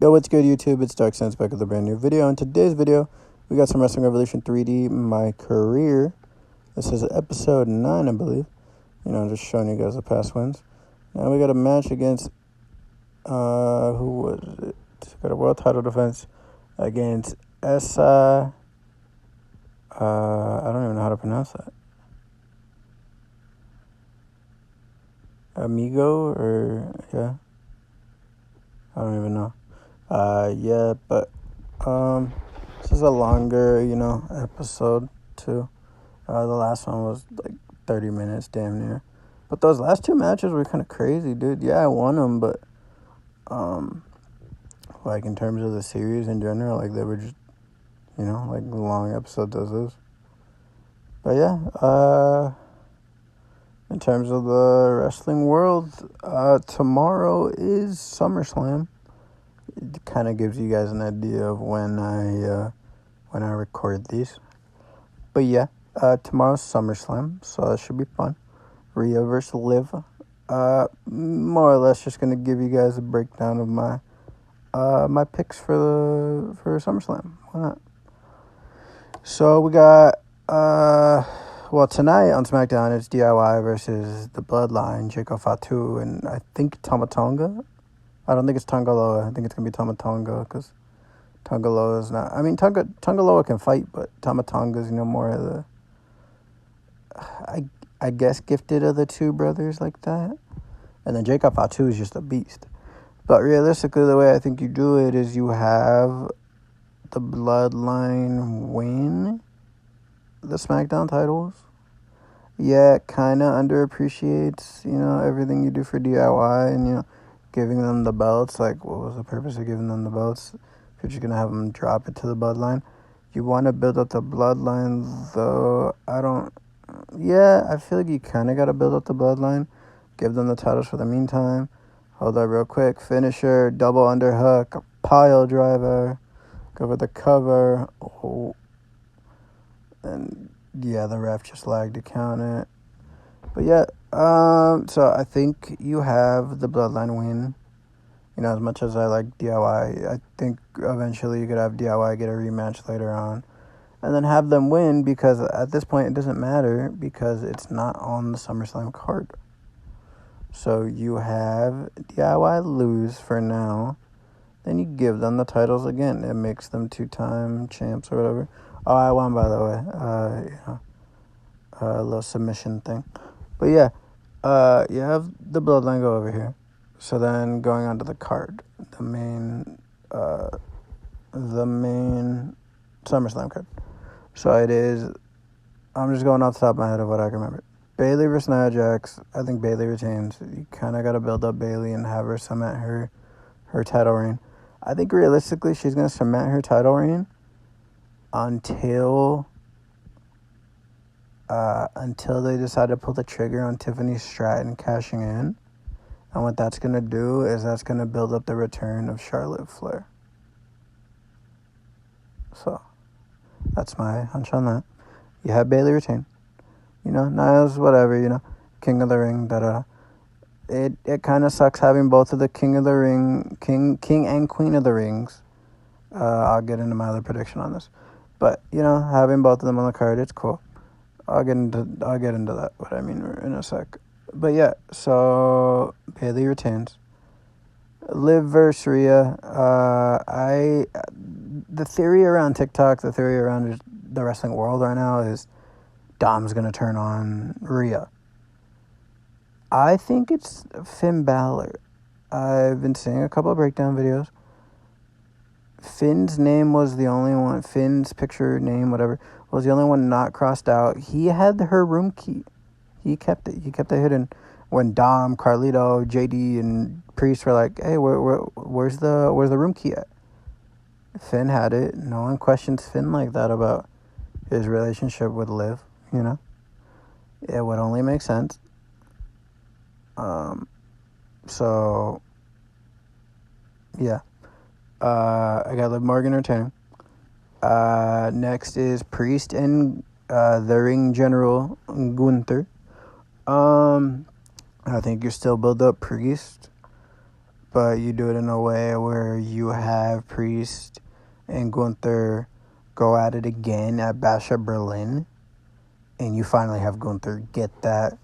Yo, what's good, YouTube? It's Dark Sense back with a brand new video. In today's video, we got some Wrestling Revolution 3D, My Career. This is episode 9, I believe. Just showing you guys the past wins. Now we got a match against, who was it? Got a world title defense against Essa, I don't even know how to pronounce that. Amigo, yeah. I don't even know. This is a longer, episode too. The last one was like 30 minutes, damn near. But those last two matches were kind of crazy, dude. Yeah, I won them, but, like in terms of the series in general, like they were just, like long episodes as is. But yeah, in terms of the wrestling world, tomorrow is SummerSlam. It kind of gives you guys an idea of when I record these. But yeah, tomorrow's SummerSlam, so that should be fun. Rhea versus Liv. More or less just gonna give you guys a breakdown of my my picks for SummerSlam. Why not? So we got tonight on SmackDown it's DIY versus the Bloodline, Jacob Fatu, and I think Tama Tonga. I don't think it's Tongaloa. I think it's going to be Tama Tonga because Tongaloa is not... I mean, Tongaloa can fight, but Tama Tonga is, more of the... I guess gifted of the two brothers like that. And then Jacob Fatu is just a beast. But realistically, the way I think you do it is you have the Bloodline win the SmackDown titles. Yeah, it kind of underappreciates, everything you do for DIY and, giving them the belts. Like, what was the purpose of giving them the belts if you're just going to have them drop it to the Bloodline? You want to build up the Bloodline, though. I feel like you kind of got to build up the Bloodline. Give them the titles for the meantime. Hold up real quick. Finisher, double underhook, pile driver. Go for the cover. Oh. And, yeah, the ref just lagged to count it. But, yeah. So I think you have the Bloodline win. As much as I like DIY, I think eventually you could have DIY get a rematch later on. And then have them win because at this point it doesn't matter because it's not on the SummerSlam card. So you have DIY lose for now. Then you give them the titles again. It makes them 2-time champs or whatever. Oh, I won, by the way. A little submission thing. But yeah, you have the Bloodline go over here. So then going on to the card, the main SummerSlam card. So it is, I'm just going off the top of my head of what I can remember. Bayley versus Nia Jax. I think Bayley retains. You kind of got to build up Bayley and have her cement her title reign. I think realistically she's going to cement her title reign until they decide to pull the trigger on Tiffany Stratton cashing in. And what that's going to do is that's going to build up the return of Charlotte Flair. So, that's my hunch on that. You have Bayley retain. Niles, whatever, King of the Ring, da-da. It kind of sucks having both of the King of the Ring, King and Queen of the Rings. I'll get into my other prediction on this. But, having both of them on the card, it's cool. I'll get into that, what I mean in a sec. But yeah, so Bayley retains. Liv versus Rhea. The theory around TikTok, the theory around the wrestling world right now is Dom's gonna turn on Rhea. I think it's Finn Balor. I've been seeing a couple of breakdown videos. Finn's name was the only one. Finn's picture name, whatever, was the only one not crossed out. He had her room key. He kept it. He kept it hidden. When Dom, Carlito, JD, and Priest were like, "Hey, where's the room key at?" Finn had it. No one questions Finn like that about his relationship with Liv. It would only make sense. So yeah. I got Liv Morgan retaining. Next is Priest and the Ring General Gunther. I think you still build up Priest. but you do it in a way where you have Priest and Gunther go at it again at Bash at Berlin, and you finally have Gunther get that.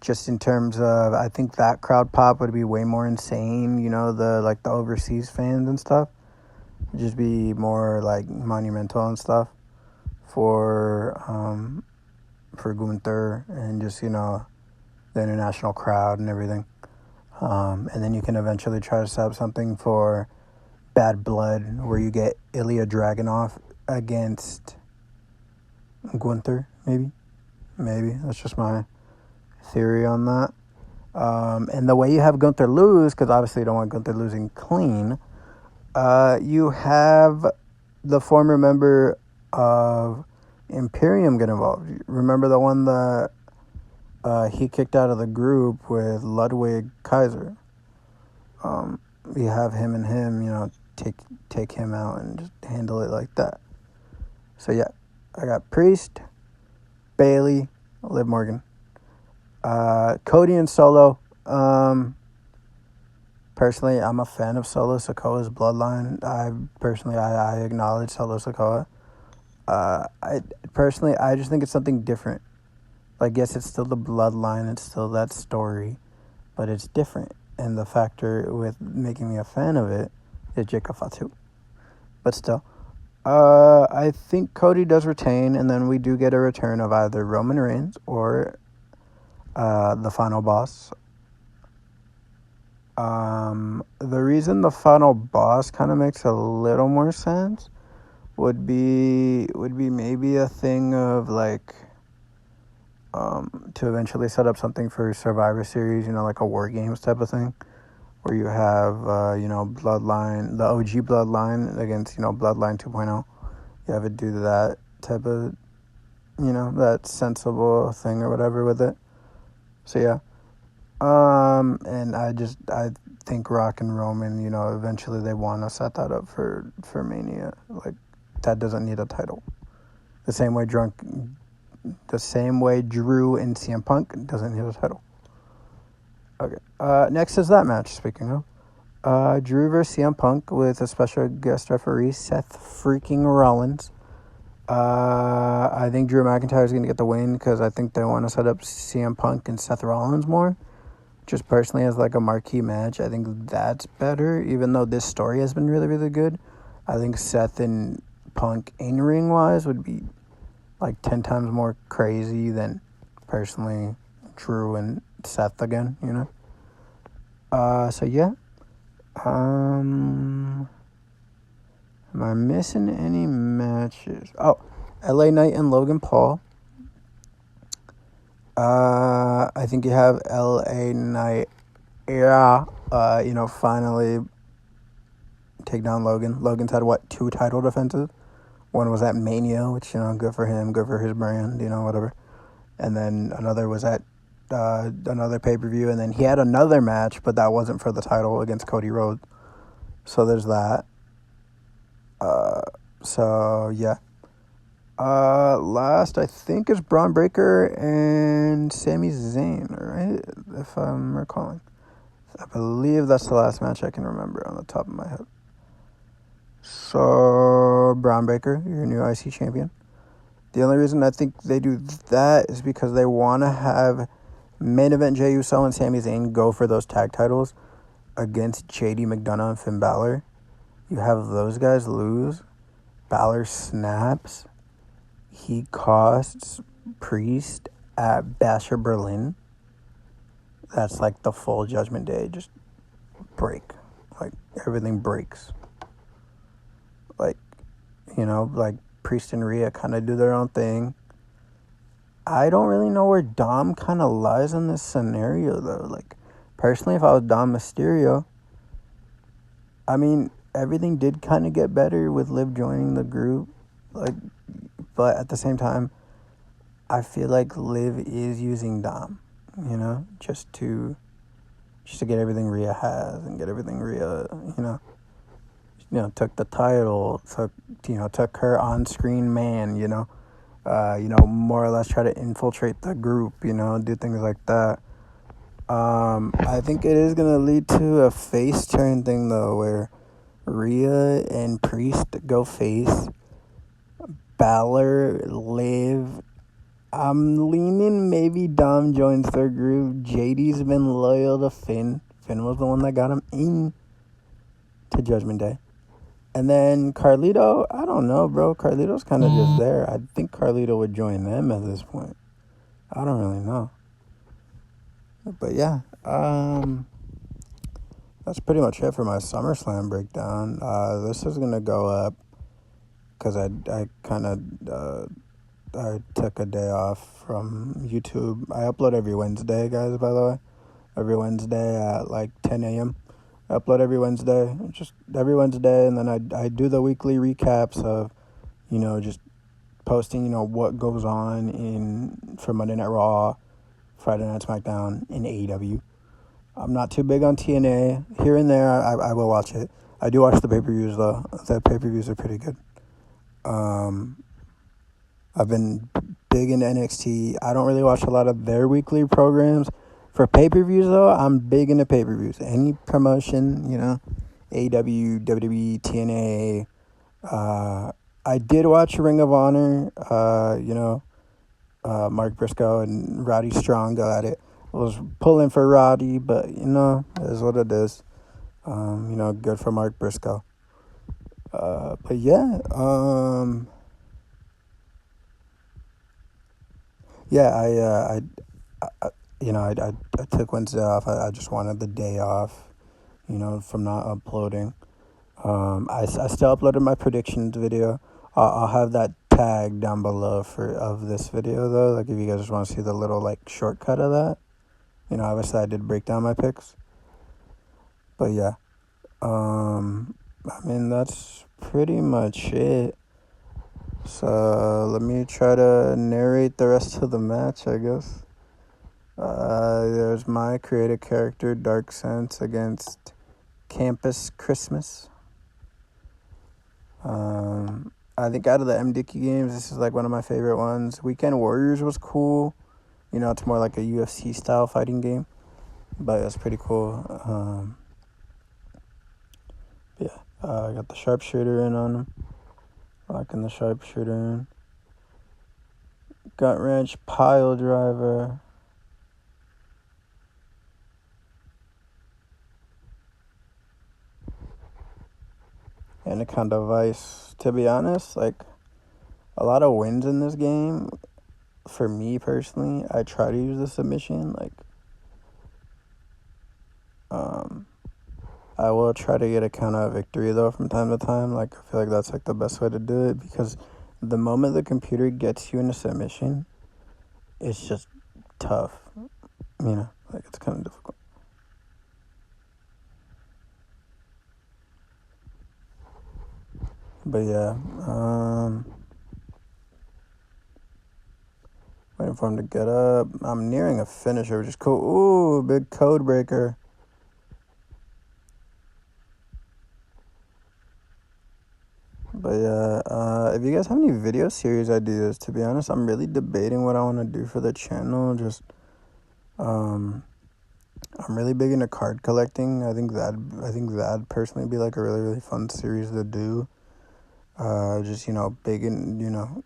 Just in terms of, I think that crowd pop would be way more insane. You know, the overseas fans and stuff. It'd just be more like monumental and stuff for Gunther and just the international crowd and everything. And then you can eventually try to set up something for Bad Blood where you get Ilya Dragunov against Gunther, maybe. That's just my theory on that. And the way you have Gunther lose, because obviously you don't want Gunther losing clean, you have the former member of Imperium get involved. Remember the one that he kicked out of the group with Ludwig Kaiser? You have him and him, take him out and just handle it like that. So yeah, I got Priest, Bailey, Liv Morgan, Cody and Solo. Personally, I'm a fan of Solo Sikoa's bloodline. I acknowledge Solo Sikoa. I just think it's something different. Like, yes, it's still the bloodline, it's still that story, but it's different. And the factor with making me a fan of it is Jacob Fatu. But still, I think Cody does retain, and then we do get a return of either Roman Reigns or the final boss. The reason the final boss kind of makes a little more sense would be maybe a thing of to eventually set up something for Survivor Series, like a War Games type of thing, where you have Bloodline, the OG Bloodline against Bloodline 2.0. You have it do that type of that sensible thing or whatever with it. So yeah. And I think Rock and Roman, eventually they want to set that up for Mania. Like, that doesn't need a title. The same way Drew and CM Punk doesn't need a title. Okay. Next is that match, speaking of. Drew versus CM Punk with a special guest referee, Seth freaking Rollins. I think Drew McIntyre is going to get the win because I think they want to set up CM Punk and Seth Rollins more. Just personally as a marquee match, I think that's better. Even though this story has been really, really good, I think Seth and Punk in-ring wise would be 10 times more crazy than personally Drew and Seth again, So yeah. Am I missing any matches? Oh, LA Knight and Logan Paul. I think you have LA Knight, finally take down Logan. Logan's had, 2 title defenses? One was at Mania, which, good for him, good for his brand, whatever. And then another was at another pay-per-view, and then he had another match, but that wasn't for the title against Cody Rhodes. So there's that. So, yeah. Last, I think, is Braun Breaker and Sami Zayn, right? If I'm recalling. I believe that's the last match I can remember on the top of my head. So, Braun Breaker, your new IC champion. The only reason I think they do that is because they want to have main event Jey Uso and Sami Zayn go for those tag titles against JD McDonough and Finn Balor. You have those guys lose. Balor snaps. He costs Priest at Bash at Berlin. That's the full Judgment Day. Just break. Everything breaks. Priest and Rhea kind of do their own thing. I don't really know where Dom kind of lies in this scenario, though. Personally, if I was Dom Mysterio, I mean, everything did kind of get better with Liv joining the group. But at the same time, I feel like Liv is using Dom, just to get everything Rhea has and get everything Rhea, took the title, took her on-screen man, more or less try to infiltrate the group, do things like that. I think it is gonna lead to a face turn thing though, where Rhea and Priest go face. Balor, Liv. I'm leaning maybe Dom joins their group. JD's been loyal to Finn. Finn was the one that got him in to Judgment Day. And then Carlito, I don't know, bro. Carlito's kind of just there. I think Carlito would join them at this point. I don't really know. But yeah, that's pretty much it for my SummerSlam breakdown. This is going to go up because I kind of... I took a day off from YouTube. I upload every Wednesday, guys, by the way. Every Wednesday at like 10 a.m. I upload every Wednesday. Just every Wednesday. And then I do the weekly recaps of, just posting, what goes on for Monday Night Raw, Friday Night SmackDown, and AEW. I'm not too big on TNA. Here and there, I will watch it. I do watch the pay-per-views, though. The pay-per-views are pretty good. I've been big into NXT. I don't really watch a lot of their weekly programs. For pay-per-views, though, I'm big into pay-per-views. Any promotion, AEW, WWE, TNA. I did watch Ring of Honor, Mark Briscoe and Roddy Strong go at it. I was pulling for Roddy, but, it is what it is. Good for Mark Briscoe. But, yeah, yeah, I took Wednesday off. I just wanted the day off, from not uploading. I still uploaded my predictions video. I'll have that tag down below of this video though. Like if you guys just want to see the little like shortcut of that, obviously I did break down my picks. But yeah, that's pretty much it. So let me try to narrate the rest of the match, I guess. There's my creative character, Dark Sense, against Campus Christmas. I think out of the M. Dickey games, this is like one of my favorite ones. Weekend Warriors was cool. It's more like a UFC style fighting game, but it's pretty cool. I got the sharpshooter in on him. Liking the sharpshooter in. Gut wrench, pile driver. Anaconda Vice. To be honest, like, a lot of wins in this game, for me personally, I try to use the submission. Like, I will try to get a count out victory, though, from time to time. Like, I feel like that's, like, the best way to do it, because the moment the computer gets you in a submission, it's just tough. Like, it's kind of difficult. But yeah, waiting for him to get up. I'm nearing a finisher, which is cool. Ooh, big code breaker. But yeah, if you guys have any video series ideas, to be honest, I'm really debating what I want to do for the channel. Just, I'm really big into card collecting. I think that'd personally be like a really, really fun series to do. Just, big in,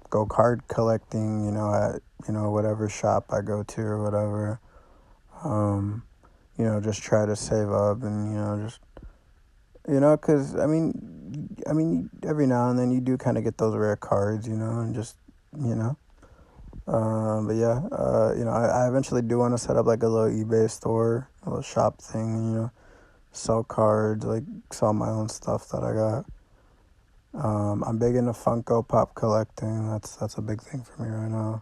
go card collecting, at, whatever shop I go to or whatever. Just try to save up and, just, because, I mean, every now and then you do kind of get those rare cards, and just, but yeah, I eventually do want to set up like a little eBay store, a little shop thing, sell cards, like sell my own stuff that I got. I'm big into Funko Pop collecting. That's a big thing for me right now.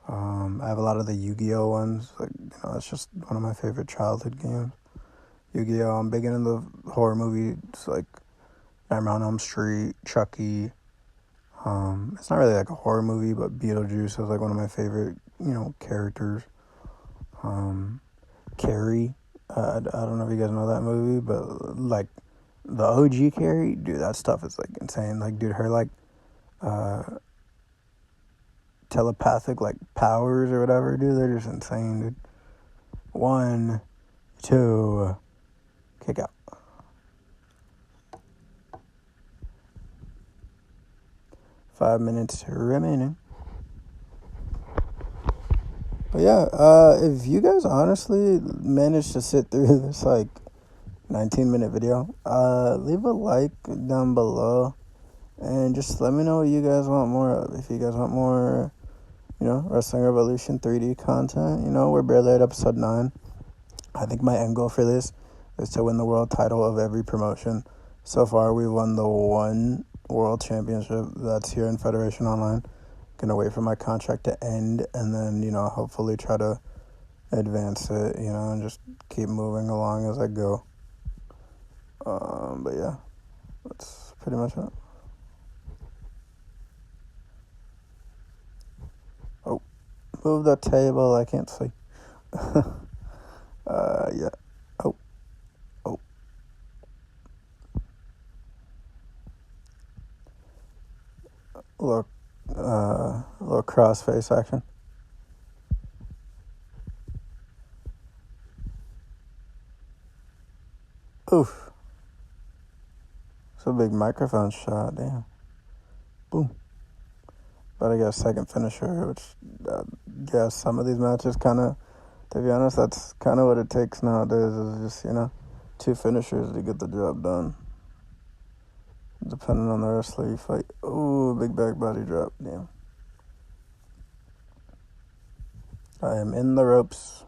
I have a lot of the Yu-Gi-Oh ones. Like, it's just one of my favorite childhood games. Yu-Gi-Oh. I'm big into the horror movies like Nightmare on Elm Street, Chucky. It's not really like a horror movie, but Beetlejuice is like one of my favorite, characters. Carrie. I don't know if you guys know that movie, but like the OG Carrie, dude, that stuff is like insane. Like, dude, her like telepathic like powers or whatever, dude, they're just insane, dude. 1, 2, kick out. Five minutes remaining. But yeah, if you guys honestly managed to sit through this 19-minute video, leave a like down below and just let me know what you guys want more of. If you guys want more, Wrestling Revolution 3D content, we're barely at episode 9. I think my end goal for this is to win the world title of every promotion. So far, we've won the one world championship that's here in Federation Online. Gonna wait for my contract to end and then, hopefully try to advance it, and just keep moving along as I go. But yeah, that's pretty much it. Oh, move the table, I can't see. Yeah. Oh. Little crossface action. Oof. It's a big microphone shot, damn. Boom. But I got a second finisher, which, some of these matches to be honest, that's kind of what it takes nowadays is just, 2 finishers to get the job done. Depending on the wrestler you fight. Ooh, big back body drop, damn. I am in the ropes.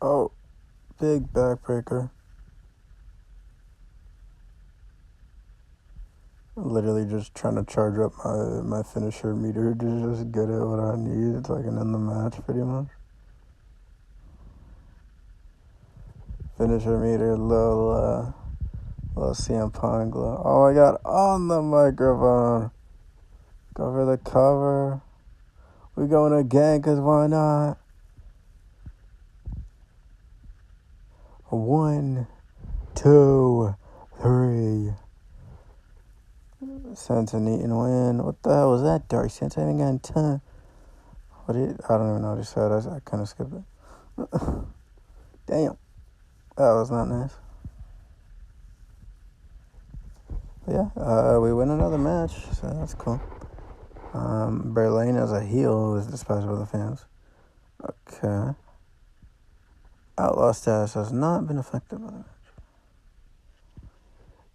Oh, big backbreaker. Literally just trying to charge up my finisher meter to just get it what I need so I can end the match pretty much. Finisher meter, little CM Punk glow. Oh my god, on the microphone. Go for the cover. We going again, cause why not? 1, 2, 3. Santa Eaton win. What the hell was that, Dark Santa? I haven't gotten time. I don't even know what he said. I kind of skipped it. Damn. That was not nice. But yeah, we win another match, so that's cool. Berlin as a heel was despised by the fans. Okay. Outlaw status has not been affected by the match.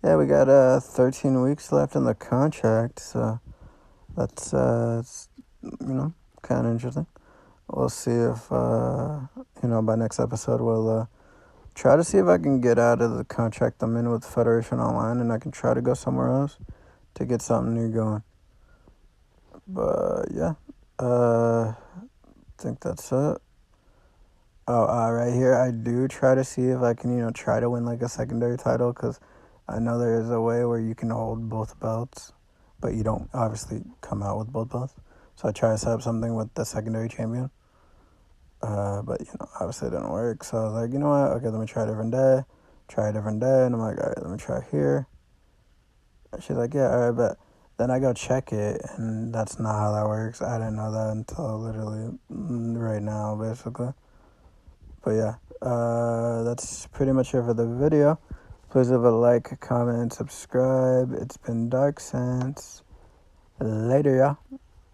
Yeah, we got 13 weeks left in the contract, so that's kind of interesting. We'll see if by next episode we'll try to see if I can get out of the contract I'm in with Federation Online, and I can try to go somewhere else to get something new going. But yeah, I think that's it. Oh, right here, I do try to see if I can, try to win a secondary title, because I know there is a way where you can hold both belts, but you don't obviously come out with both belts. So I try to set up something with the secondary champion. But, obviously it didn't work. So I was like, you know what? Okay, let me try a different day. And I'm like, all right, let me try here. And she's like, yeah, all right, but then I go check it, and that's not how that works. I didn't know that until literally right now, basically. But yeah, that's pretty much it for the video. Please leave a like, comment, and subscribe. It's been Dark Sense. Later, y'all.